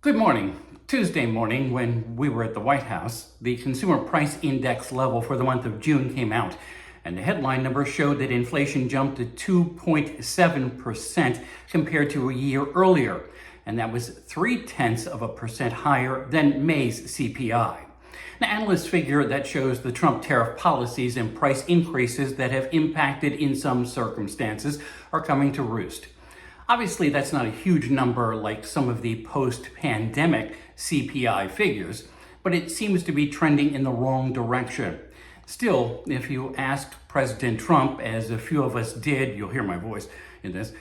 Good morning. Tuesday morning, when we were at the White House, the Consumer Price Index level for the month of June came out, and the headline number showed that inflation jumped to 2.7% compared to a year earlier, and that was 0.3% higher than May's CPI. Now, analysts figure that shows the Trump tariff policies and price increases that have impacted in some circumstances are coming to roost. Obviously, that's not a huge number like some of the post-pandemic CPI figures, but it seems to be trending in the wrong direction. Still, if you asked President Trump, as a few of us did, you'll hear my voice in this,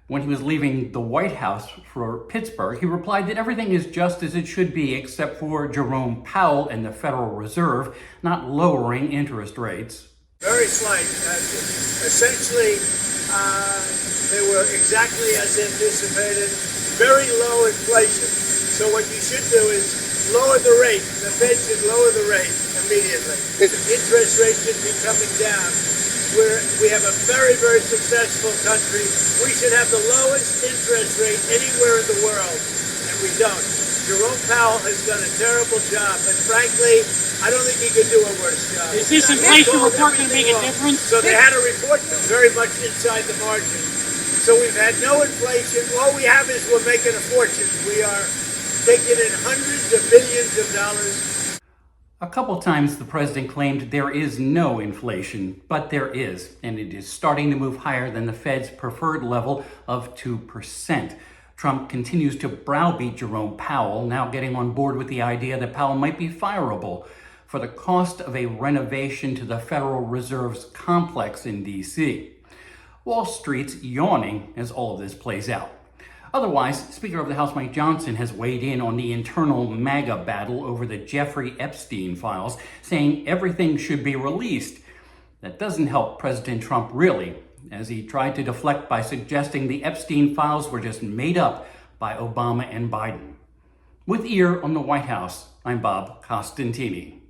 when he was leaving the White House for Pittsburgh, he replied that everything is just as it should be except for Jerome Powell and the Federal Reserve not lowering interest rates. Very slight. Essentially, they were exactly as anticipated. Very low inflation. So what you should do is lower the rate. The Fed should lower the rate immediately. Interest rates should be coming down. We have a very, very successful country. We should have the lowest interest rate anywhere in the world, and we don't. Jerome Powell has done a terrible job, and frankly, I don't think he could do a worse job. Is this inflation report going to make a difference? So they had a report that's very much inside the margin. So we've had no inflation. All we have is we're making a fortune. We are taking in hundreds of billions of dollars. A couple times the president claimed there is no inflation, but there is, and it is starting to move higher than the Fed's preferred level of 2%. Trump continues to browbeat Jerome Powell, now getting on board with the idea that Powell might be fireable for the cost of a renovation to the Federal Reserve's complex in D.C. Wall Street's yawning as all of this plays out. Otherwise, Speaker of the House Mike Johnson has weighed in on the internal MAGA battle over the Jeffrey Epstein files, saying everything should be released. That doesn't help President Trump really, as he tried to deflect by suggesting the Epstein files were just made up by Obama and Biden. With ear on the White House, I'm Bob Costantini.